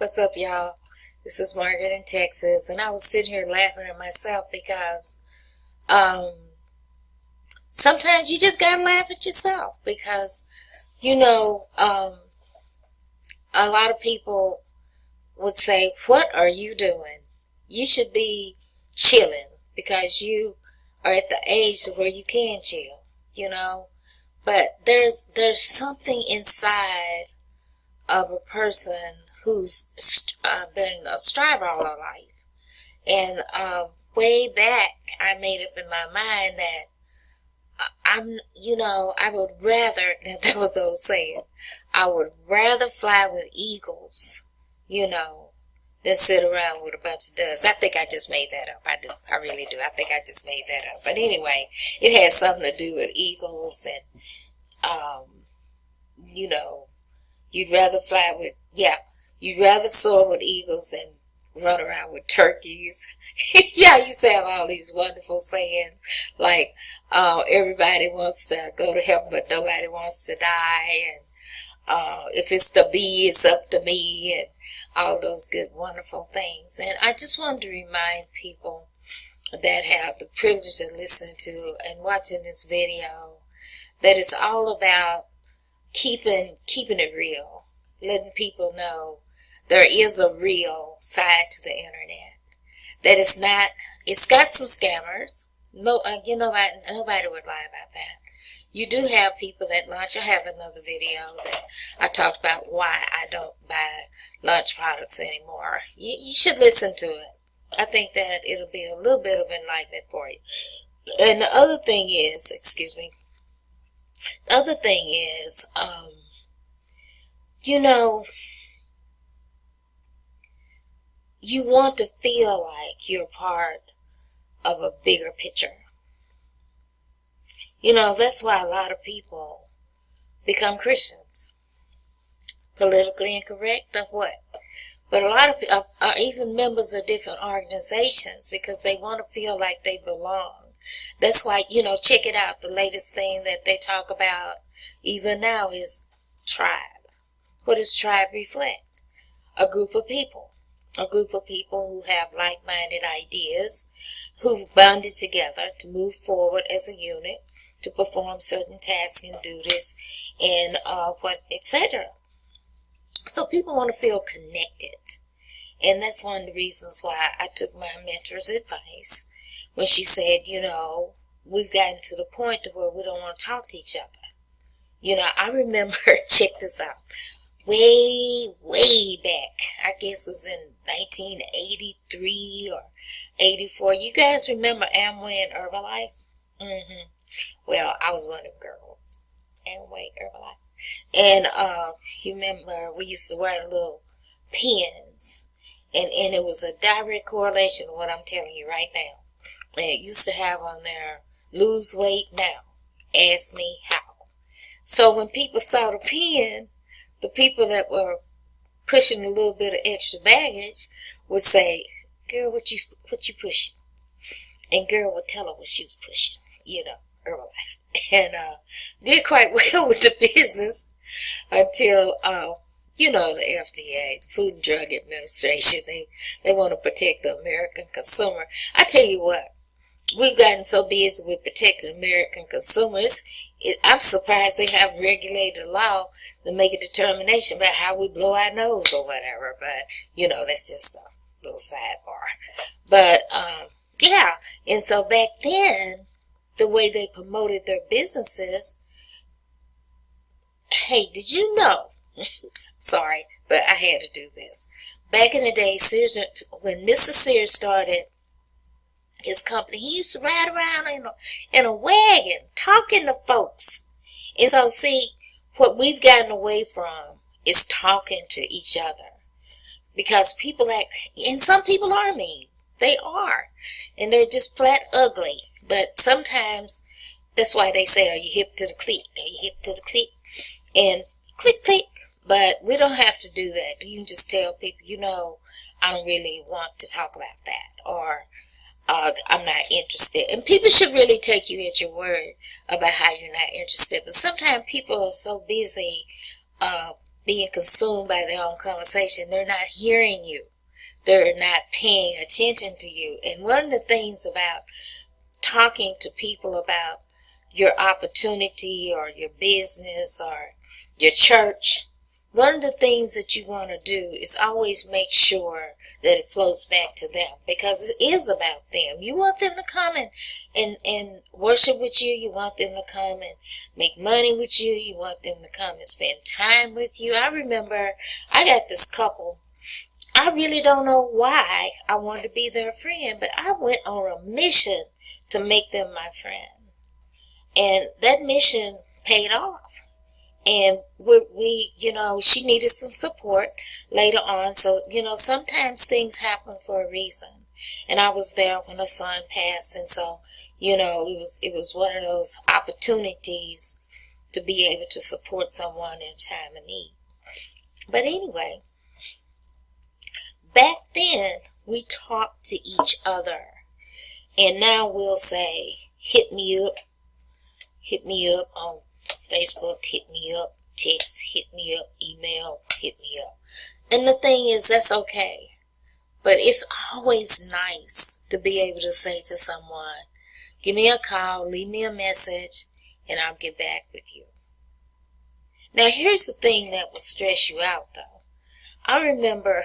What's up, y'all? This is Margaret in Texas, and I was sitting here laughing at myself because um, sometimes you just gotta laugh at yourself because, you know, a lot of people would say, "What are you doing? You should be chilling because you are at the age where you can chill, you know." But there's something inside of a person who's been a striver all her life. And way back, I made up in my mind that I would rather, now that was the old saying, I would rather fly with eagles, than sit around with a bunch of doves. I think I just made that up. I do. I really do. I think I just made that up. But anyway, it has something to do with eagles and, you know, you'd rather you'd rather soar with eagles than run around with turkeys. Yeah, you used to have all these wonderful sayings like everybody wants to go to heaven, but nobody wants to die, and if it's to be, it's up to me, and all those good, wonderful things. And I just wanted to remind people that have the privilege of listening to and watching this video that it's all about keeping it real, letting people know there is a real side to the internet. That it's got some scammers. No, nobody would lie about that. You do have people that launch. I have another video that I talked about why I don't buy launch products anymore. You should listen to it. I think that it'll be a little bit of enlightenment for you. And the other thing is, you want to feel like you're part of a bigger picture. That's why a lot of people become Christians. Politically incorrect or what? But a lot of people are even members of different organizations because they want to feel like they belong. That's why, check it out. The latest thing that they talk about even now is tribe. What does tribe reflect? A group of people. A group of people who have like-minded ideas, who've bonded together to move forward as a unit, to perform certain tasks and duties, and etc. So people want to feel connected. And that's one of the reasons why I took my mentor's advice when she said, we've gotten to the point to where we don't want to talk to each other. I remember, check this out, way back, I guess it was in 1983 or 84. You guys remember Amway and Herbalife? Well, I was one of them girls. Amway, Herbalife. And you remember we used to wear the little pins. And it was a direct correlation to what I'm telling you right now. And it used to have on there, lose weight now. Ask me how. So when people saw the pin, the people that were pushing a little bit of extra baggage would say, girl, what you pushing? And girl would tell her what she was pushing, Herbalife. And did quite well with the business until, the FDA, the Food and Drug Administration, they want to protect the American consumer. I tell you what, we've gotten so busy with protecting American consumers, I'm surprised they haven't regulated the law to make a determination about how we blow our nose or whatever. But, that's just a little sidebar. But, yeah. And so back then, the way they promoted their businesses, hey, did you know? Sorry, but I had to do this. Back in the day, when Mr. Sears started his company, he used to ride around in a wagon talking to folks. And so, see, what we've gotten away from is talking to each other. Because and some people are mean. They are. And they're just flat ugly. But sometimes, that's why they say, are you hip to the clique? Are you hip to the clique? And click, click. But we don't have to do that. You can just tell people, I don't really want to talk about that. Or, I'm not interested. And people should really take you at your word about how you're not interested. But sometimes people are so busy being consumed by their own conversation. They're not hearing you. They're not paying attention to you. And one of the things about talking to people about your opportunity or your business or your church, one of the things that you want to do is always make sure that it flows back to them, because it is about them. You want them to come and worship with you. You want them to come and make money with you. You want them to come and spend time with you. I remember I got this couple. I really don't know why I wanted to be their friend, but I went on a mission to make them my friend. And that mission paid off. And we, she needed some support later on. So, sometimes things happen for a reason. And I was there when her son passed. And so, it was one of those opportunities to be able to support someone in a time of need. But anyway, back then we talked to each other. And now we'll say, hit me up on Facebook, hit me up, text, hit me up, email, hit me up. And the thing is, that's okay. But it's always nice to be able to say to someone, give me a call, leave me a message, and I'll get back with you. Now, here's the thing that will stress you out, though. I remember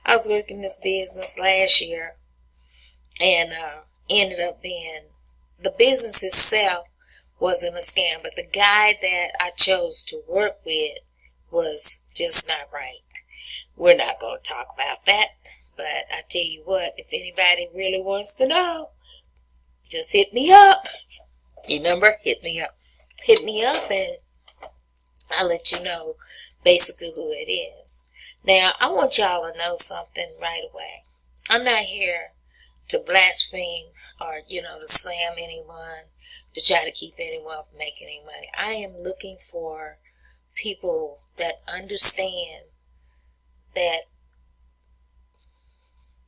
I was working this business last year, and ended up being, the business itself wasn't a scam, but the guy that I chose to work with was just not right. We're not going to talk about that, but I tell you what, if anybody really wants to know, just hit me up. Remember, hit me up. Hit me up and I'll let you know basically who it is. Now, I want y'all to know something right away. I'm not here to blaspheme or, to slam anyone, to try to keep anyone from making any money. I am looking for people that understand that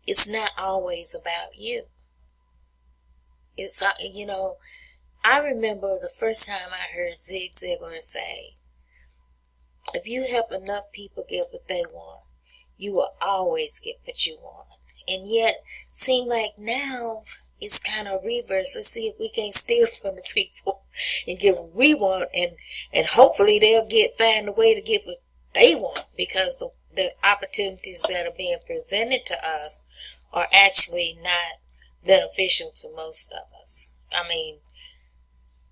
it's not always about you. It's, I remember the first time I heard Zig Ziglar say, if you help enough people get what they want, you will always get what you want. And yet, seem like now it's kind of reverse. Let's see if we can't steal from the people and get what we want, and hopefully they'll find a way to get what they want, because the opportunities that are being presented to us are actually not beneficial to most of us. I mean,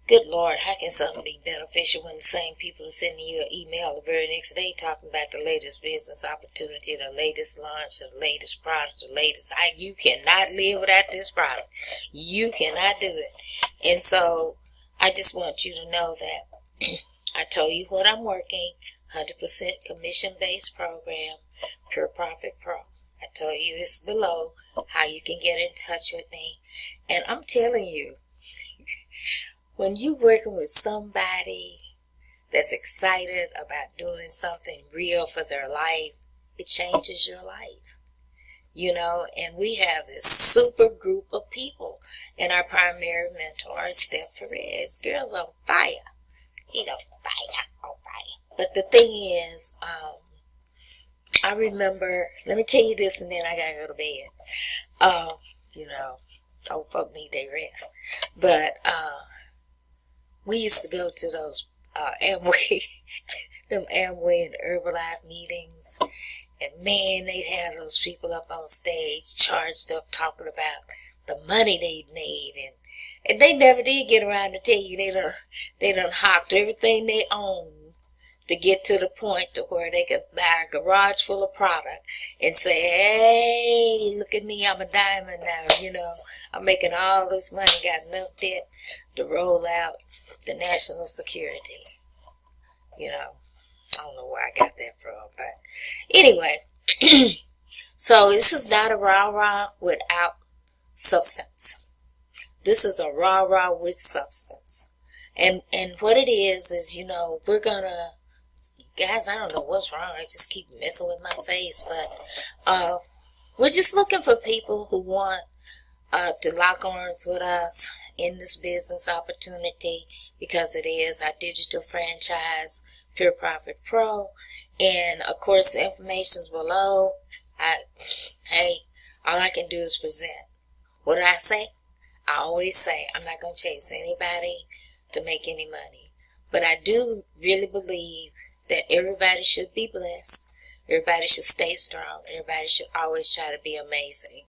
good Lord, how can something be beneficial when the same people are sending you an email the very next day talking about the latest business opportunity, the latest launch, the latest product, the latest... You cannot live without this product. You cannot do it. And so, I just want you to know that I told you what I'm working, 100% commission-based program, Pure Profit Pro. I told you it's below how you can get in touch with me. And I'm telling you, when you're working with somebody that's excited about doing something real for their life, it changes your life. And we have this super group of people. And our primary mentor is Steph Perez. Girl's on fire. She's on fire. But the thing is, I remember, let me tell you this and then I gotta go to bed. Old folk need their rest. But, we used to go to those Amway and Herbalife meetings, and man, they'd have those people up on stage, charged up, talking about the money they'd made, and they never did get around to tell you they done hocked everything they owned to get to the point to where they could buy a garage full of product and say, hey, look at me, I'm a diamond now, I'm making all this money, got enough debt to roll out the national security. I don't know where I got that from, but anyway, so this is not a rah-rah without substance. This is a rah-rah with substance. And what it is, we're gonna, guys, I don't know what's wrong. I just keep messing with my face, but we're just looking for people who want to lock arms with us in this business opportunity, because it is our digital franchise Pure Profit Pro. And of course, the information's below. Hey, all I can do is present. What do I say? I always say I'm not going to chase anybody to make any money. But I do really believe that everybody should be blessed. Everybody should stay strong. Everybody should always try to be amazing.